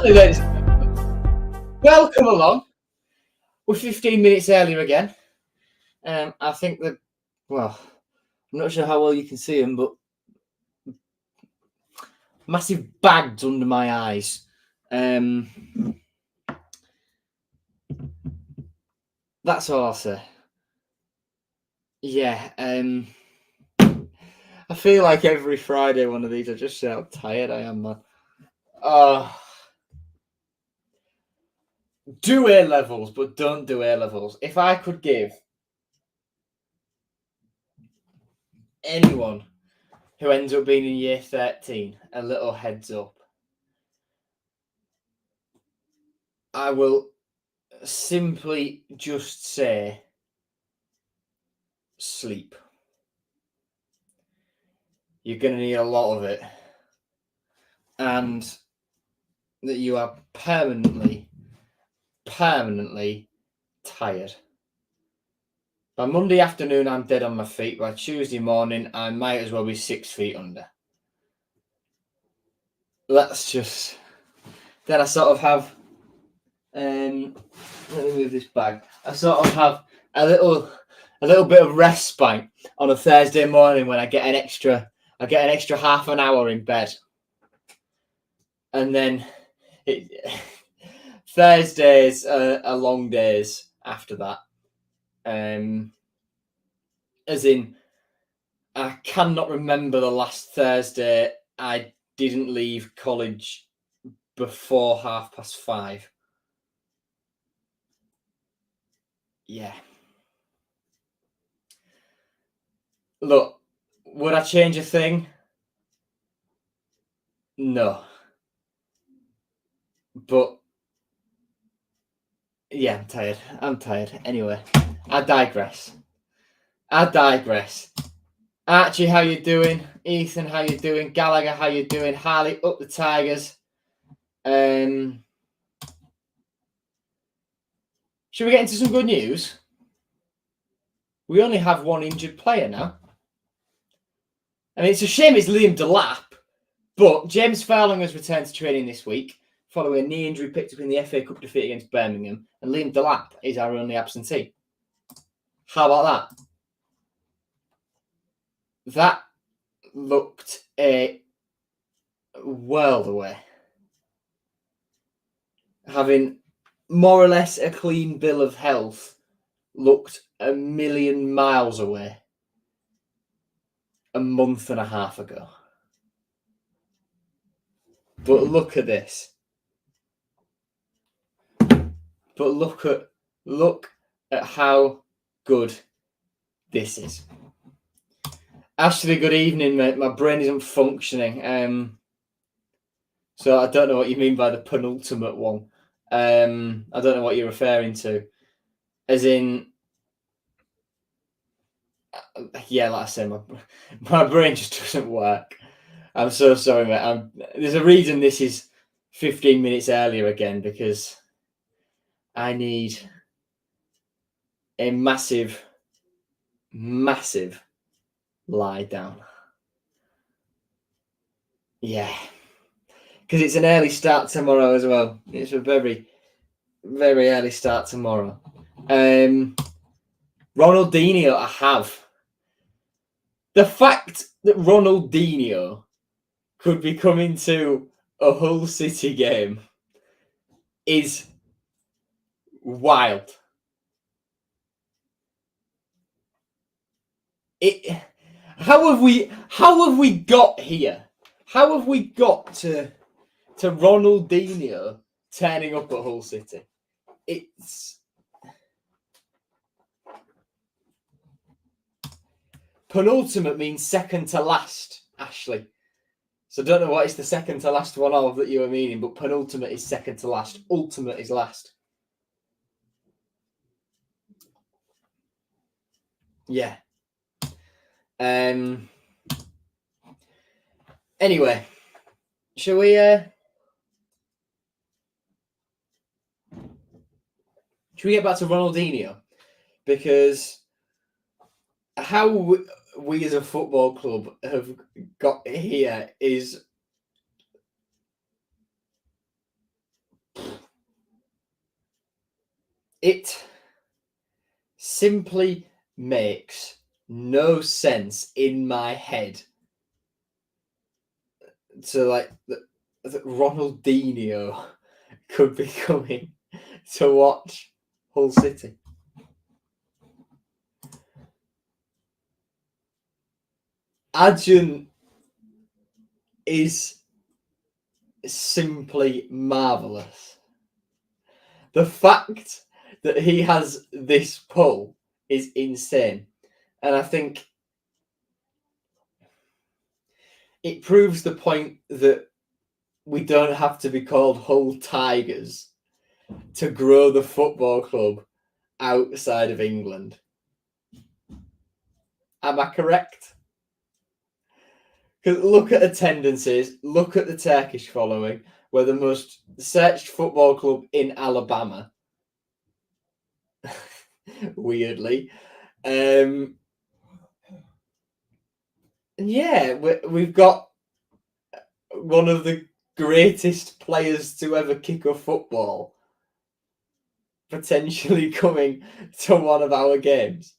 Certainly, ladies and gentlemen. Welcome along. We're 15 minutes earlier again. I think that, well, I'm not sure how well you can see them, but massive bags under my eyes. That's all I'll say. Yeah. I feel like every Friday one of these, I just say how tired I am, man. Do A levels, but don't do A levels. If I could give anyone who ends up being in year 13 a little heads up, I will simply just say sleep. You're going to need a lot of it. And that you are permanently tired. By Monday afternoon, I'm dead on my feet. By Tuesday morning, I might as well be 6 feet under. Let's just... Then I sort of have... let me move this bag. I sort of have a little bit of respite on a Thursday morning when I get an extra half an hour in bed. And then Thursdays are long days after that. As in, I cannot remember the last Thursday I didn't leave college before 5:30. Yeah. Look, would I change a thing? No. But yeah, I'm tired. Anyway, I digress. Archie, how you doing? Ethan, how you doing? Gallagher, how you doing? Harley, up the Tigers. Should we get into some good news? We only have one injured player now. I mean, it's a shame it's Liam Delap, but James Farling has returned to training this week following a knee injury picked up in the FA Cup defeat against Birmingham, and Liam Delap is our only absentee. How about that? That looked a world away. Having more or less a clean bill of health looked a million miles away a month and a half ago. But look at this. But look at how good this is. Ashley, good evening, mate. My brain isn't functioning. So I don't know what you mean by the penultimate one. I don't know what you're referring to. As in, yeah, like I said, my brain just doesn't work. I'm so sorry, mate. There's a reason this is 15 minutes earlier again, because I need a massive lie down. Yeah. Because it's an early start tomorrow as well. It's a very, very early start tomorrow. Ronaldinho, I have. The fact that Ronaldinho could be coming to a Hull City game is wild. How have we got here? How have we got to Ronaldinho turning up at Hull City? It's penultimate means second to last, Ashley. So I don't know what is the second to last one of that you were meaning, but penultimate is second to last. Ultimate is last. Yeah. Anyway, shall we get back to Ronaldinho? Because how we as a football club have got here is It simply makes no sense in my head to like that Ronaldinho could be coming to watch Hull City. Adjun is simply marvellous. The fact that he has this pull is insane. And I think it proves the point that we don't have to be called Hull Tigers to grow the football club outside of England. Am I correct? Because look at attendances, look at the Turkish following. We're the most searched football club in Alabama. Weirdly. And yeah, we've got one of the greatest players to ever kick a football potentially coming to one of our games.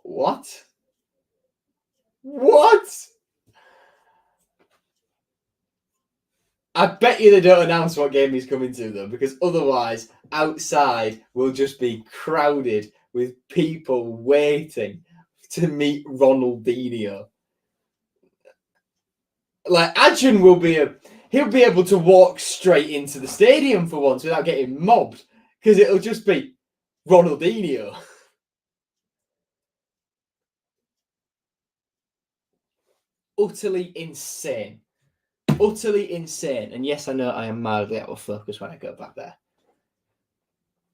What? What? I bet you they don't announce what game he's coming to, though, because otherwise, outside will just be crowded with people waiting to meet Ronaldinho. Like, Adrian will be he'll be able to walk straight into the stadium for once without getting mobbed, because it'll just be Ronaldinho. Utterly insane. Utterly insane. And yes, I know I am mildly out of focus when I go back there.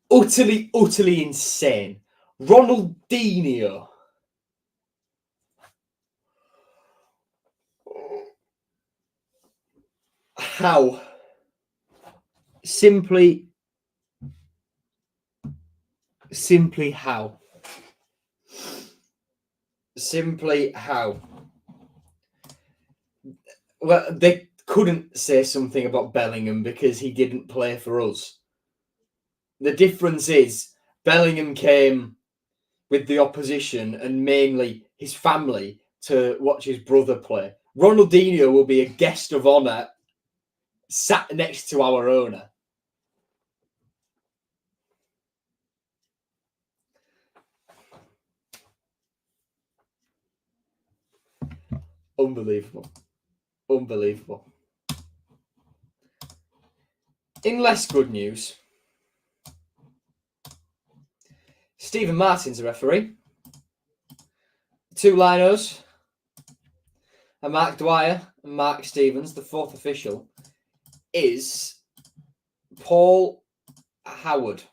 Utterly insane. Ronaldinho. How? Simply how? Simply how? Well, they couldn't say something about Bellingham because he didn't play for us. The difference is Bellingham came with the opposition and mainly his family to watch his brother play. Ronaldinho will be a guest of honour sat next to our owner. Unbelievable. In less good news, Stephen Martin's a referee. 2 linos, and Mark Dwyer and Mark Stevens, the 4th official, is Paul Howard.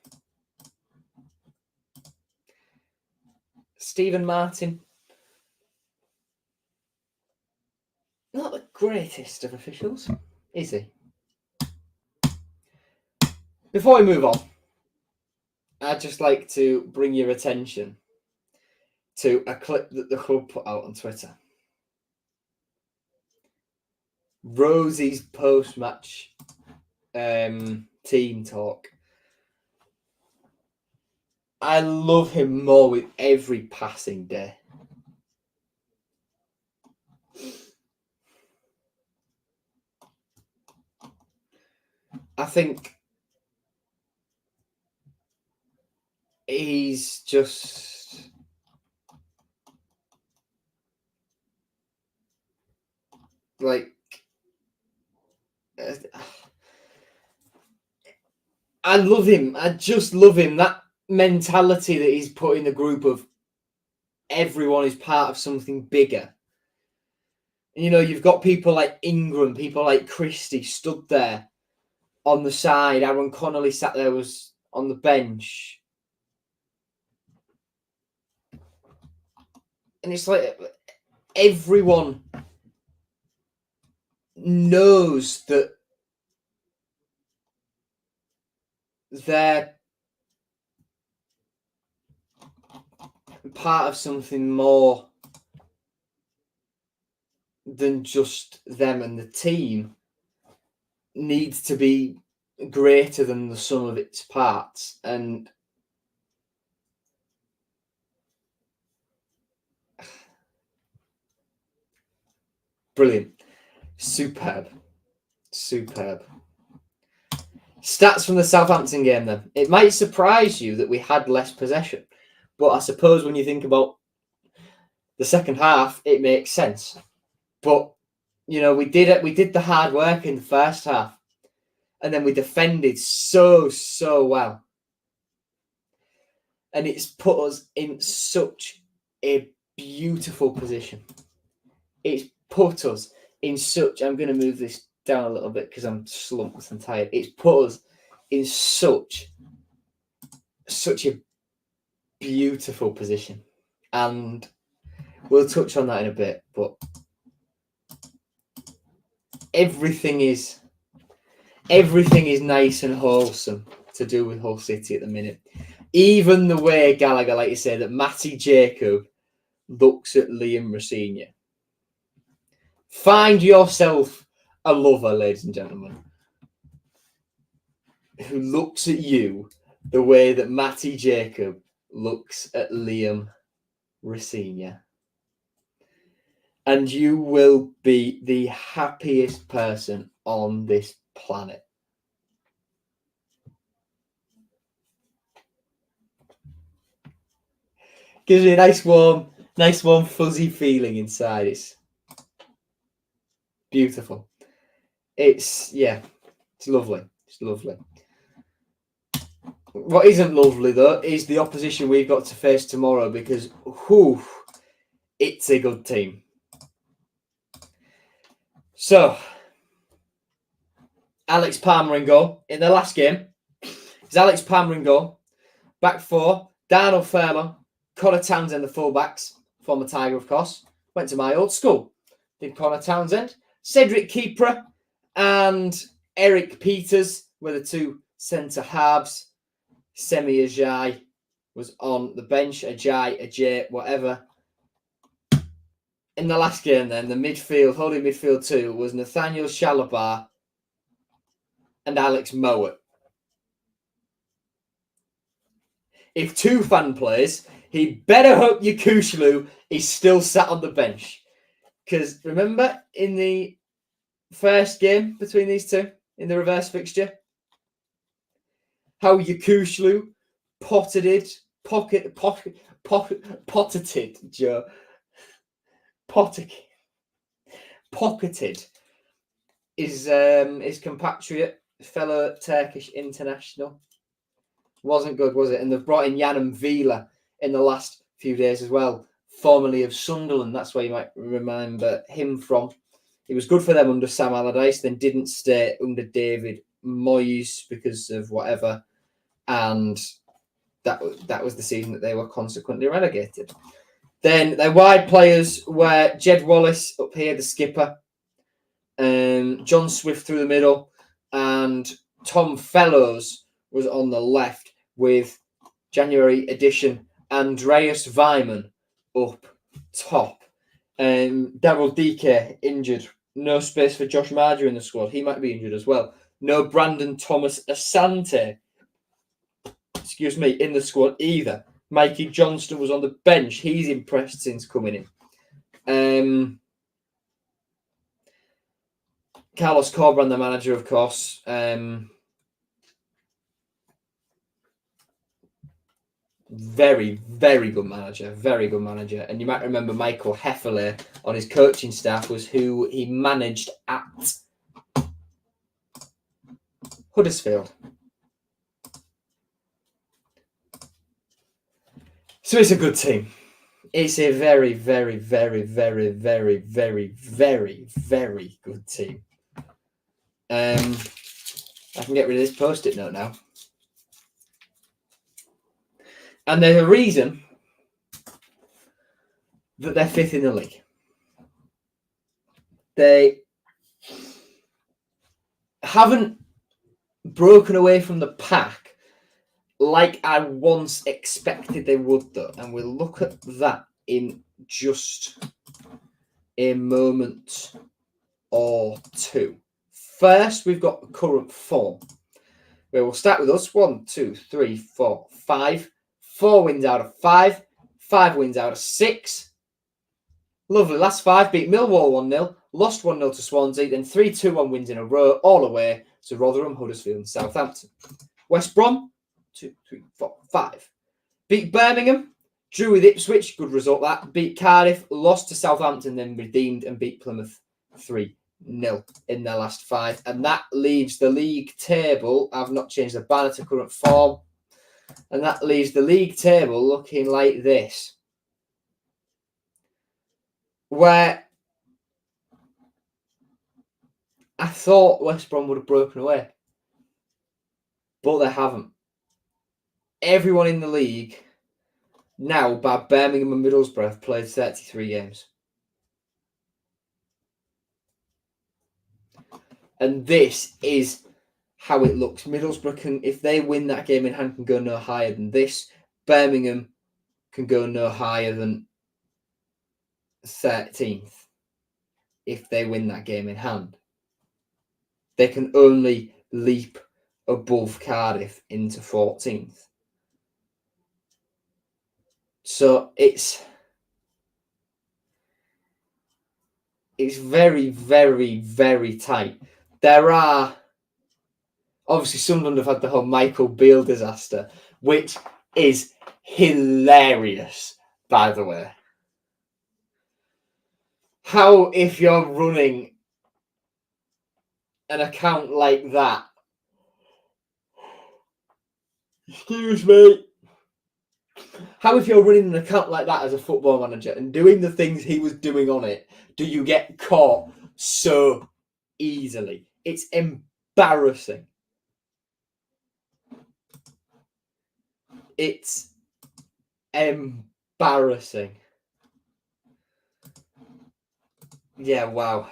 Stephen Martin, not the greatest of officials, is he? Before we move on, I'd just like to bring your attention to a clip that the club put out on Twitter. Rosie's post-match team talk. I love him more with every passing day. I think he's just like I love him. I just love him. That mentality that he's put in the group of everyone is part of something bigger. You know, you've got people like Ingram, people like Christie stood there on the side. Aaron Connolly sat there, was on the bench. And it's like everyone knows that they're part of something more than just them, and the team needs to be greater than the sum of its parts. And brilliant. Superb. Stats from the Southampton game then. It might surprise you that we had less possession, but I suppose when you think about the second half, it makes sense. But you know, we did the hard work in the first half, and then we defended so well, and it's put us in such a beautiful position. It's put us in such. I'm going to move this down a little bit because I'm slumped and tired. It's put us in such a beautiful position, and we'll touch on that in a bit. But everything is nice and wholesome to do with Hull City at the minute. Even the way, Gallagher, like you say, that Matty Jacob looks at Liam Rosenior. Find yourself a lover, ladies and gentlemen, who looks at you the way that Matty Jacob looks at Liam Rosenior. And you will be the happiest person on this planet. Gives me a nice warm, fuzzy feeling inside. It's beautiful. It's lovely. It's lovely. What isn't lovely, though, is the opposition we've got to face tomorrow, because, it's a good team. So, Alex Palmer in goal. In the last game, it's Alex Palmer in goal. Back four, Darnell Fairlawn, Connor Townsend, the fullbacks, former Tiger, of course. Went to my old school. Did Connor Townsend. Cedric Kieprah and Eric Peters were the two centre halves. Semi Ajay was on the bench. Ajay, whatever. In the last game, then, the midfield, holding midfield two, was Nathaniel Shalabar and Alex Mowat. If Tufan plays, he better hope Yakushlu is still sat on the bench. Because remember, in the first game between these two, in the reverse fixture, how Yakushlu pocketed his compatriot, fellow Turkish international. Wasn't good, was it? And they've brought in Yanam Vila in the last few days as well, formerly of Sunderland. That's where you might remember him from. He was good for them under Sam Allardyce, then didn't stay under David Moyes because of whatever. And that was the season that they were consequently relegated. Then their wide players were Jed Wallace up here, the skipper, John Swift through the middle, and Tom Fellows was on the left with January edition Andreas Weimann up top. Daryl Dike injured. No space for Josh Marger in the squad. He might be injured as well. No Brandon Thomas Asante, in the squad either. Mikey Johnston was on the bench. He's impressed since coming in. Carlos Corberan, the manager, of course. Very, very good manager. Very good manager. And you might remember Michael Hefferley on his coaching staff was who he managed at Huddersfield. So it's a good team. It's a very, very, very, very, very, very, very, very good team. I can get rid of this post-it note now. And there's a reason that they're fifth in the league. They haven't broken away from the pack like I once expected they would, though. And we'll look at that in just a moment or two. First, we've got current form. We will start with us. 1, 2, 3, 4, 5. 4 wins out of 5. 5 wins out of 6. Lovely. Last 5 beat Millwall 1-0. Lost 1-0 to Swansea. Then 3-2-1 wins in a row, all away to Rotherham, Huddersfield and Southampton. West Brom, 2, 3, 4, 5. Beat Birmingham. Drew with Ipswich. Good result that. Beat Cardiff. Lost to Southampton. Then redeemed and beat Plymouth 3-0 in their last 5. And that leaves the league table. I've not changed the banner to current form. And that leaves the league table looking like this. Where I thought West Brom would have broken away. But they haven't. Everyone in the league now, by Birmingham and Middlesbrough, have played 33 games. And this is how it looks. Middlesbrough can, if they win that game in hand, can go no higher than this. Birmingham can go no higher than 13th if they win that game in hand. They can only leap above Cardiff into 14th. So it's very, very, very tight. There are, obviously, Sunderland have had the whole Michael Beale disaster, which is hilarious, by the way. How, if you're running an account like that, excuse me, how, if you're running an account like that as a football manager and doing the things he was doing on it, do you get caught so easily? It's embarrassing. It's embarrassing. Yeah, wow.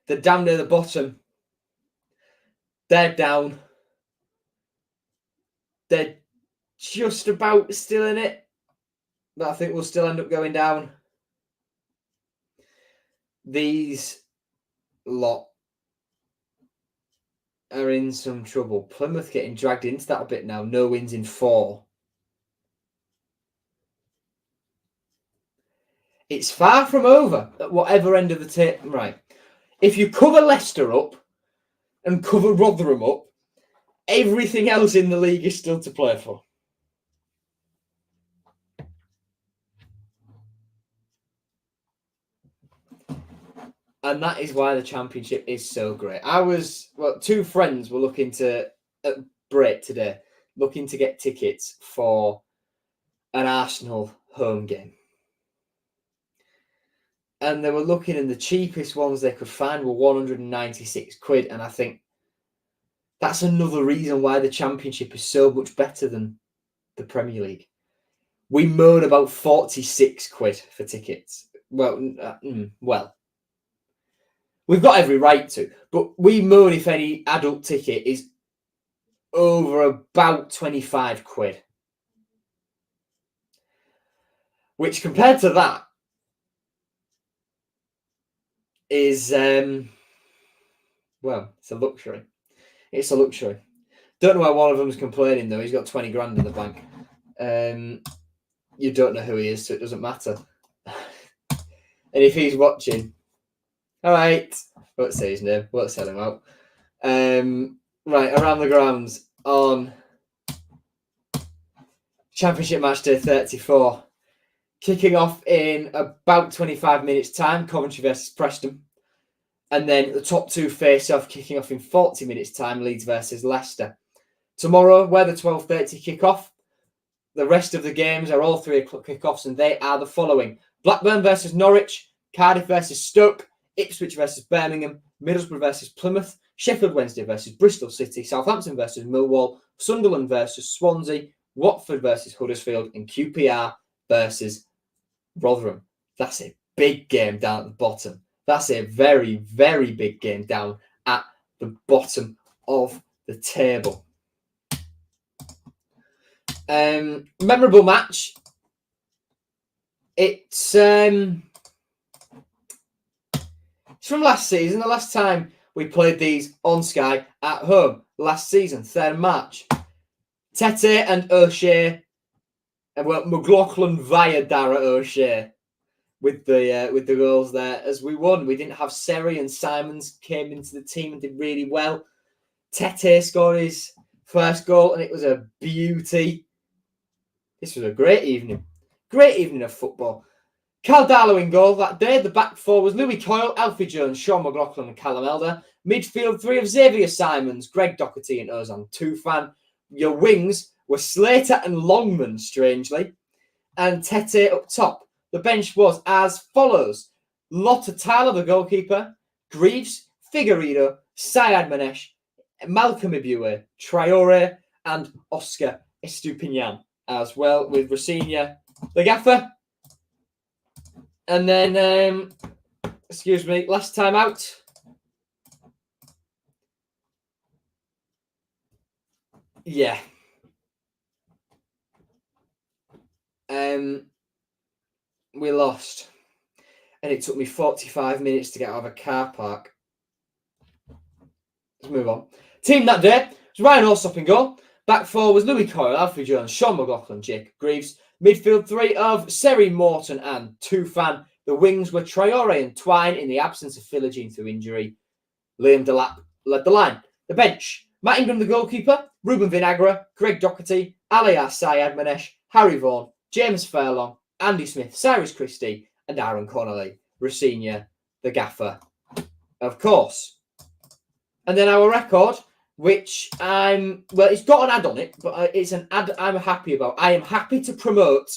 They're down near the bottom. They're down. They're just about still in it. But I think we'll still end up going down. These lot are in some trouble. Plymouth getting dragged into that a bit now. No wins in 4. It's far from over at whatever end of the table. Right. If you cover Leicester up and cover Rotherham up, everything else in the league is still to play for. And that is why the Championship is so great. Two friends were looking to, at break today, looking to get tickets for an Arsenal home game. And they were looking, and the cheapest ones they could find were 196 quid. And I think that's another reason why the Championship is so much better than the Premier League. We moan about 46 quid for tickets. Well, we've got every right to, but we moan if any adult ticket is over about 25 quid. Which, compared to that, is, it's a luxury. It's a luxury. Don't know why one of them's complaining, though. He's got 20 grand in the bank. You don't know who he is, so it doesn't matter. And if he's watching, all right, won't say his name, won't sell him out. Right, around the grounds on Championship Matchday 34. Kicking off in about 25 minutes' time, Coventry versus Preston. And then the top 2 face-off kicking off in 40 minutes' time, Leeds versus Leicester. Tomorrow, we're the 12:30 kick-off. The rest of the games are all 3 o'clock kick-offs, and they are the following. Blackburn versus Norwich, Cardiff versus Stoke, Ipswich versus Birmingham, Middlesbrough versus Plymouth, Sheffield Wednesday versus Bristol City, Southampton versus Millwall, Sunderland versus Swansea, Watford versus Huddersfield, and QPR versus Rotherham. That's a big game down at the bottom. That's a very, very big game down at the bottom of the table. Memorable match. It's It's from last season. The last time we played these on Sky at home. Last season, 3rd of March. Tete and O'Shea. And well, McLaughlin via Dara O'Shea with the goals there as we won. We didn't have Seri, and Simons came into the team and did really well. Tete scored his first goal and it was a beauty. This was a great evening. Great evening of football. Cal Darlow in goal that day. The back four was Louis Coyle, Alfie Jones, Sean McLaughlin and Callum Elder. Midfield 3 of Xavier Simons, Greg Doherty and Ozan Tufan. Your wings were Slater and Longman, strangely. And Tete up top. The bench was as follows. Lotta Tyler, the goalkeeper. Greaves, Figueiredo, Syed Manesh, Malcolm Ibue, Traore and Oscar Estupinian as well, with Rosinia, the gaffer. And then, last time out. Yeah. We lost. And it took me 45 minutes to get out of a car park. Let's move on. Team that day was Ryan Allsop in goal. Back four was Louis Coyle, Alfie Jones, Sean McLaughlin, Jacob Greaves. Midfield 3 of Seri, Morton and Tufan. The wings were Traore and Twine in the absence of Philogene through injury. Liam Delap led the line. The bench, Matt Ingram, the goalkeeper. Ruben Vinagre, Greg Doherty, Aliyah Syed Manesh, Harry Vaughan, James Furlong, Andy Smith, Cyrus Christie and Aaron Connolly. Rosinia, the gaffer, of course. And then our record, which it's got an ad on it, but it's an ad I'm happy about. I am happy to promote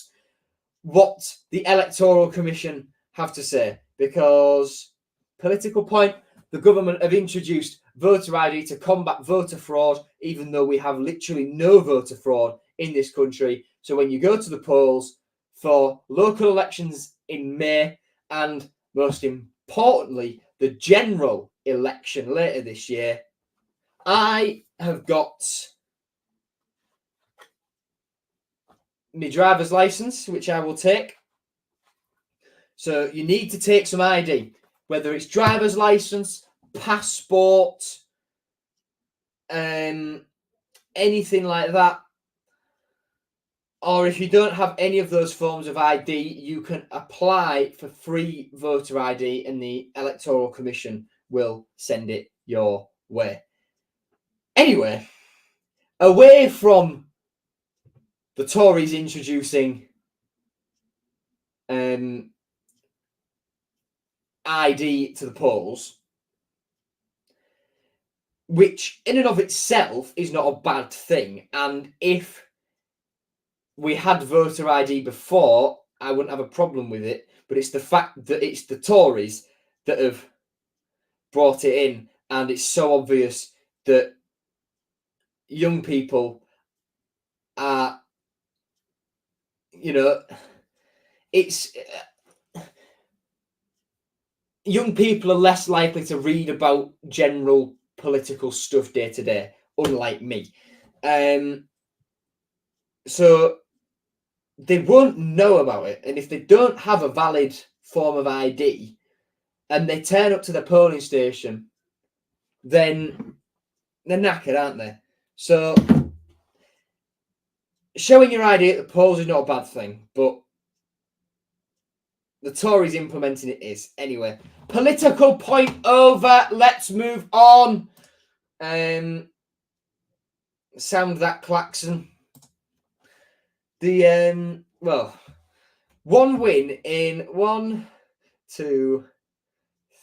what the Electoral Commission have to say, because political point, the government have introduced voter ID to combat voter fraud, even though we have literally no voter fraud in this country. So when you go to the polls for local elections in May, and most importantly, the general election later this year, I have got my driver's license, which I will take. So you need to take some ID, whether it's driver's license, passport, anything like that. Or if you don't have any of those forms of ID, you can apply for free voter ID and the Electoral Commission will send it your way. Anyway, away from the Tories introducing ID to the polls, which in and of itself is not a bad thing. And if we had voter ID before, I wouldn't have a problem with it. But it's the fact that it's the Tories that have brought it in. And it's so obvious that young people are, young people are less likely to read about general political stuff day to day, unlike me. So they won't know about it. And if they don't have a valid form of ID and they turn up to the polling station, then they're knackered, aren't they? So showing your ID at the polls is not a bad thing, but the Tories implementing it is. Anyway, political point over. Let's move on. Sound that klaxon. One win in 1, 2,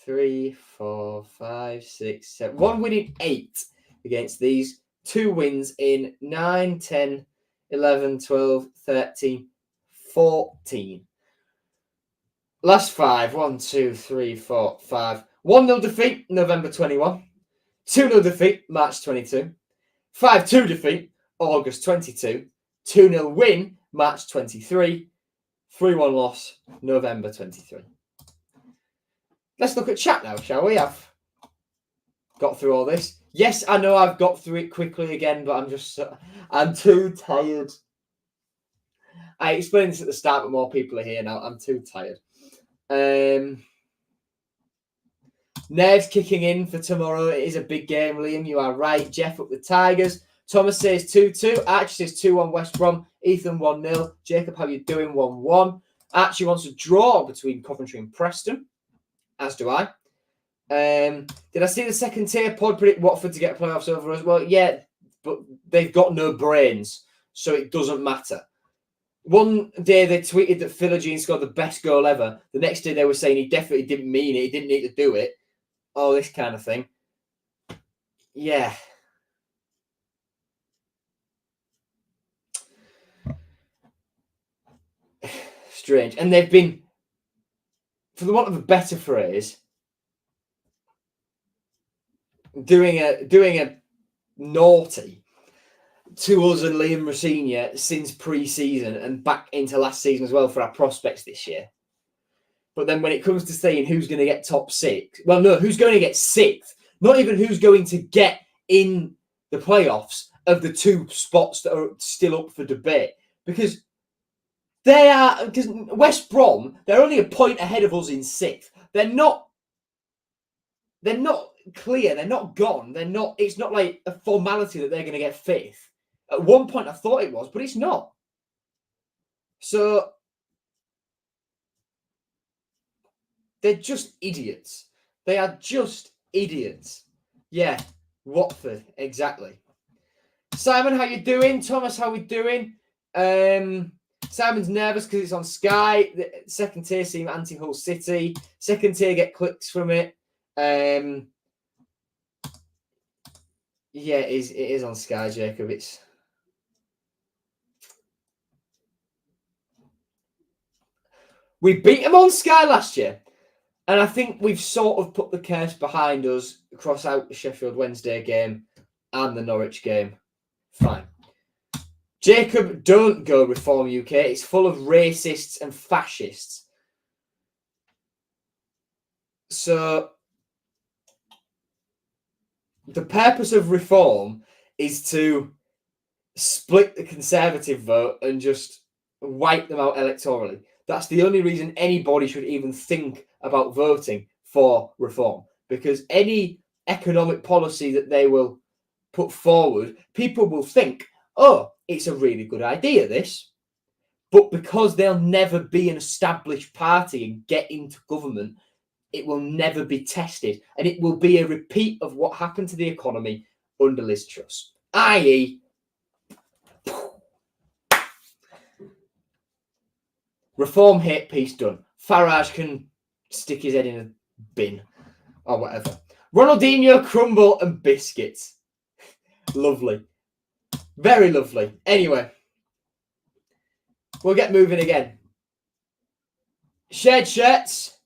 3, 4, 5, 6, 7. One win in 8 against these. 2 wins in 9, 10, 11, 12, 13, 14. Last 5. 1, 2, 3, 4, 5. 1-0 defeat, November 21. 2-0 defeat, March 22. 5-2 defeat, August 22. 2-0 win, March 23. 3-1 loss, November 23. Let's look at chat now, shall we? I've got through all this. Yes, I know I've got through it quickly again, but I'm too tired. I explained this at the start, but more people are here now. I'm too tired. Nerves kicking in for tomorrow. It is a big game, Liam. You are right. Jeff up the Tigers. Thomas says 2-2. Archie says 2-1 West Brom. Ethan 1-0. Jacob, how you doing? 1-1. Archie wants a draw between Coventry and Preston, as do I. Did I see the second tier pod predict Watford to get playoffs over us? Well, yeah, but they've got no brains, so it doesn't matter. One day they tweeted that Philogene scored the best goal ever. The next day they were saying he definitely didn't mean it. He didn't need to do it. All this kind of thing. Yeah. Strange. And they've been, for the want of a better phrase, doing a naughty to us and Liam Rossignol since pre-season and back into last season as well for our prospects this year. But then when it comes to saying who's going to get top six, well, no, who's going to get sixth, not even who's going to get in the playoffs of the two spots that are still up for debate. Because West Brom, they're only a point ahead of us in sixth. They're not clear. They're not gone. It's not like a formality that they're going to get fifth. At one point I thought it was, but it's not. So they're just idiots. They are just idiots. Yeah, Watford, exactly. Simon, how you doing? Thomas, how we doing? Simon's nervous because it's on Sky. The second tier seem anti-Hull City. Second tier get clicks from it. Yeah, it is on Sky, Jacob. We beat them on Sky last year. And I think we've sort of put the curse behind us, cross out the Sheffield Wednesday game and the Norwich game. Fine. Jacob, don't go Reform UK. It's full of racists and fascists. So the purpose of Reform is to split the Conservative vote and just wipe them out electorally. That's the only reason anybody should even think about voting for Reform, because any economic policy that they will put forward, people will think, oh, it's a really good idea, this. But because they'll never be an established party and get into government, it will never be tested. And it will be a repeat of what happened to the economy under Liz Truss, i.e., Reform hate, peace done. Farage can stick his head in a bin or whatever. Ronaldinho, crumble and biscuits. Lovely. Very lovely. Anyway, we'll get moving again. Shared shirts.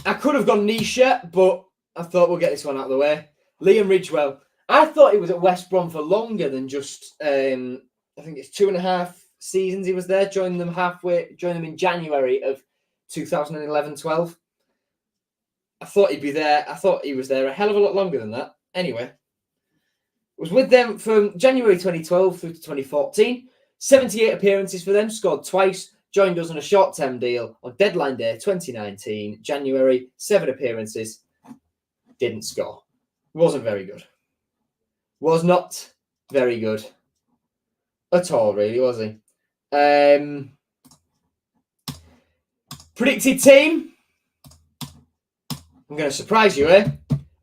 I could have gone niche shirt, but I thought we'll get this one out of the way. Liam Ridgewell. I thought he was at West Brom for longer than just, I think it's 2.5 seasons he was there. Joined them in January of 2011-12. I thought he'd be there. I thought he was there a hell of a lot longer than that. Anyway, was with them from January 2012 through to 2014. 78 appearances for them, scored twice. Joined us on a short-term deal on deadline day 2019, January. 7 appearances, didn't score. Wasn't very good. Was not very good at all, really, was he? Predicted team. I'm going to surprise you, eh?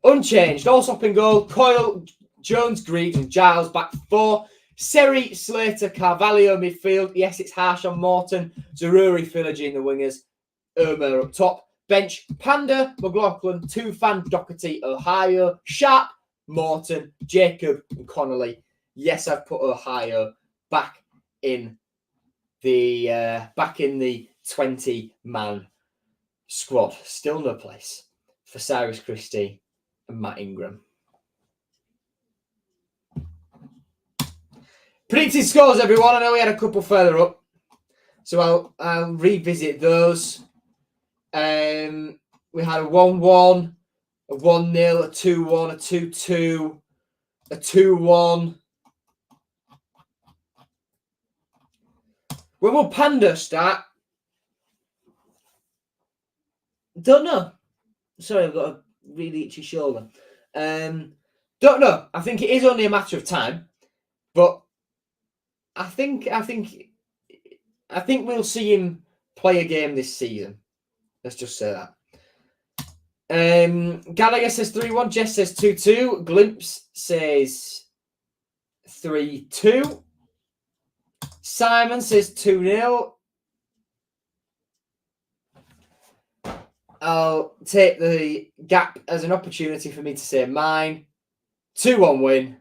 Unchanged. Allsop in goal. Coyle, Jones, Greaves and Giles back 4. Seri, Slater, Carvalho midfield. Yes, it's harsh on Morton. Zaruri, Philogene, the wingers. Irma up top. Bench, Panda, McLaughlin, Tufan, Doherty, Ohio, Sharp, Morton, Jacob and Connolly. Yes, I've put Ohio back in the 20-man squad. Still no place for Cyrus Christie and Matt Ingram. Predicted scores, everyone. I know we had a couple further up, so I'll revisit those. We had a 1-1, a 1-0, a 2-1, a 2-2, a 2-1. When will Panda start? Don't know. Sorry, I've got a really itchy shoulder. Don't know. I think it is only a matter of time, but I think we'll see him play a game this season. Let's just say that. Gallagher says 3-1. Jess says 2-2. Glimpse says 3-2. Simon says 2-0. I'll take the gap as an opportunity for me to say mine. 2-1 win.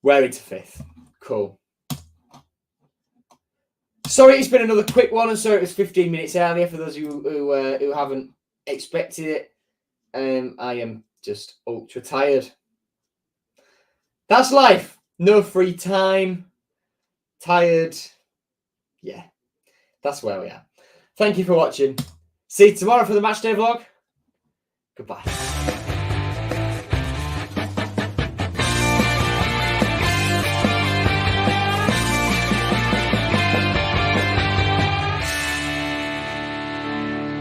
Wearing to 5th. Cool. Sorry, it's been another quick one, and sorry it was 15 minutes earlier for those of you who haven't expected it. I am just ultra tired. That's life. No free time. Tired. Yeah, that's where we are. Thank you for watching. See you tomorrow for the Matchday vlog. Goodbye.